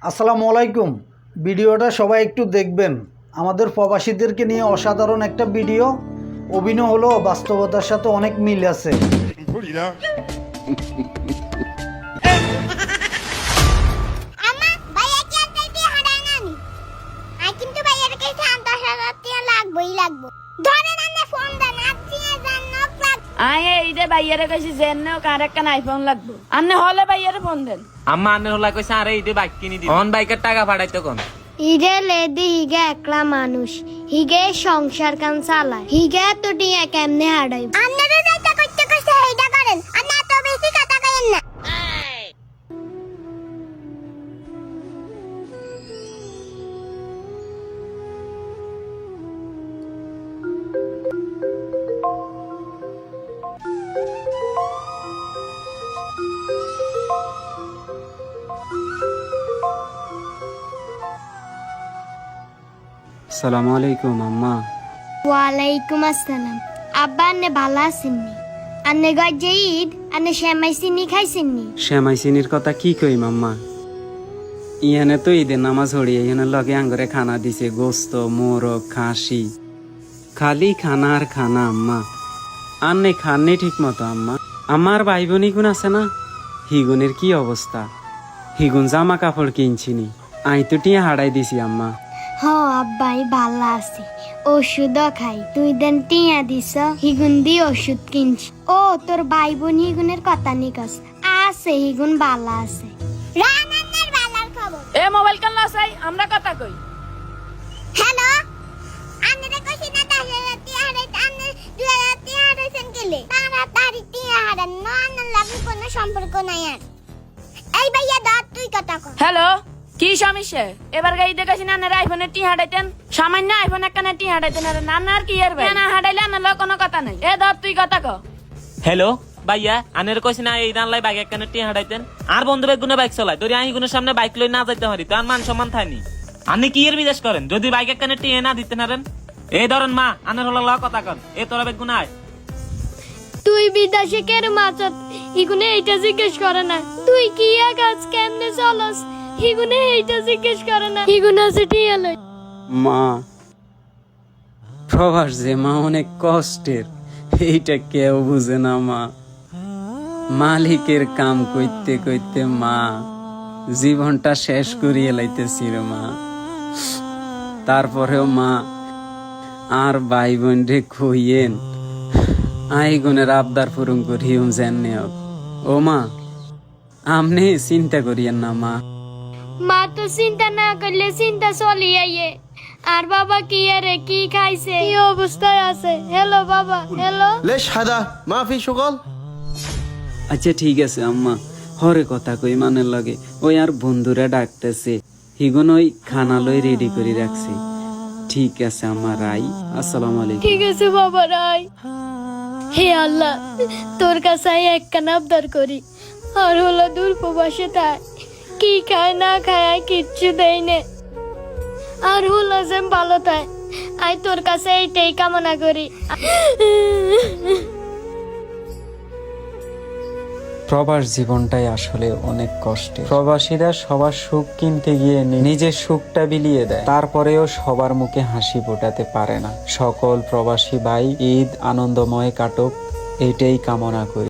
আসসালামু আলাইকুম। ভিডিওটা সবাই একটু দেখবেন। আমাদের প্রবাসীদেরকে নিয়ে অসাধারণ একটা ভিডিও। অভিনয় হলো বাস্তবতার সাথে অনেক মিল আছে। বাইয়ারে কইছি জেনে কার একটা আইফোন লাগবে আন্নে হলে বাইয়ারে ফোন দেন আম্মা আন্নের হলা কইছে আরে ইদে বাইক কিনি দি অন বাইকের টাকা পাঠাইতো কোন হিগে লেদি হিগে একলা মানুষ হিগে সংসার কান চালায় হিগে তো টিয়া কেমনে হারাই আপনারা যাইতা করতে কইছে এইটা করেন আপনি এত বেশি কথা কইেন না। আসসালামু আলাইকুম আম্মা। ওয়ালাইকুম আসসালাম। আব্বা আন্নে ভালো আছেননি? আন্নে গজে ঈদ আন্নে শ্যামাই চিনি খাইছেননি? শ্যামাই চিনির কথা কি কই মাম্মা, ইহানে তো ঈদের নামাজ হড়ি ইহানে লগে আঙ্গরে খানা দিছে, গোস্ত মোরগ খাসি, খালি খানা আর খানা আম্মা। আন্নে খাননি ঠিক মতো আম্মা। আমার ভাই বোন গুণ আছে না, হিগুনের কি অবস্থা, হিগুন জামা কাপড় কিনছিনি, আই তো টিয়া হারাই দিছি আম্মা। হ আব্বাই ভালো আছে, ওষুধও খাই, তুই দেন টিয়া দিস হিগুন দি ওষুধ কিনছি। ও তোর ভাই বোন হিগুনের কথা নিকস আছে, হিগুন ভালো আছে। রানান্নের ভালোর খবর। এ মোবাইল কান লাসাই আমরা কথা কই। হ্যালো, আন্নে কইছি না 10,000 টিয়া হারাইতে, আন্নে 2,000 টিয়া হারাইছেন গেলে তাড়াতাড়ি টিয়া হারান না, আন্নের লাগে কোনো সম্পর্ক নাই আর। এই ভাইয়া দাঁত তুই কথা কর। হ্যালো, কি সমস্যা? এবার গাই দেখাছি না আইফোনের টি হাঁটাইতেন, সামান্য আইফোন একখানে টি হাঁটাইতেন, আর নানার কি আর ভাই না হাঁটাইলে আনার কোনো কথা নাই। এ ধর তুই কথা ক। হ্যালো ভাইয়া আনের কইছে না এই দান লাই বাইক একখানে টি হাঁটাইতেন, আর বন্ধু বাইক গুনে বাইক চালায় তোর আহি গুনের সামনে বাইক লই না যাইতে পারি, তার মান সম্মান থাইনি। আপনি কি এর বিদেশ করেন যদি বাইক একখানে টি না দিতে নারেন? এই ধরেন মা আনের হলা কথা কন, এ তোরা বাইক গুনায় তুই বিদেশে কেন মাছত ইগুনে এইটা জিজ্ঞেস করে না, তুই কি কাজ কেমনে চলস ইগুনে এইটা জিজ্ঞেস করে না, ইগুনে আছে টিয়া লই। মা, প্রবাস যে মা অনেক কষ্টের, এইটা কেউ বুঝে না মা। মালিকের কাম কইতে কইতে মা জীবনটা শেষ করিয়ে লাইতেছি রে মা। তারপরেও মা আর ভাই বোন রে খুইয়েন আইগুনের আবদার পূরণ করিম জানে। ও মা, আমনে চিন্তা করিয়েন না মা। মা তো চিন্তা না করলে চিন্তা চলি আইয়ে। আর বাবা কি আরে কি খাইছে, কি অবস্থায় আছে? হ্যালো বাবা, হ্যালো। ليش هذا ما في شغل؟ আচ্ছা ঠিক আছে আম্মা, হরে কথা কই মানে লাগে। ওই আর বন্ধুরা ডাকতেছে, হিগুন ওই খানা লই রেডি করে রাখছি। ঠিক আছে আম্মা, রাই। আসসালামু আলাইকুম। ঠিক আছে বাবা, রাই। হে আল্লাহ, তোর কাছে একখানা আবদার করি, আর হলো দূর প্রবাসে তাই কি খায় না খায় কিচ্ছু দেয় নে, আর হলো যে ভালো তাই আই তোর কাছে এইটাই কামনা করি। প্রবাস জীবনটাই আসলে অনেক কষ্টে। প্রবাসীরা সবার সুখ কিনতে গিয়ে নিজের সুখটা বিলিয়ে দেয়, তারপরেও সবার মুখে হাসি ফোটাতে পারে না। সকল প্রবাসী ভাই ঈদ আনন্দময় কাটুক, এটাই কামনা করি।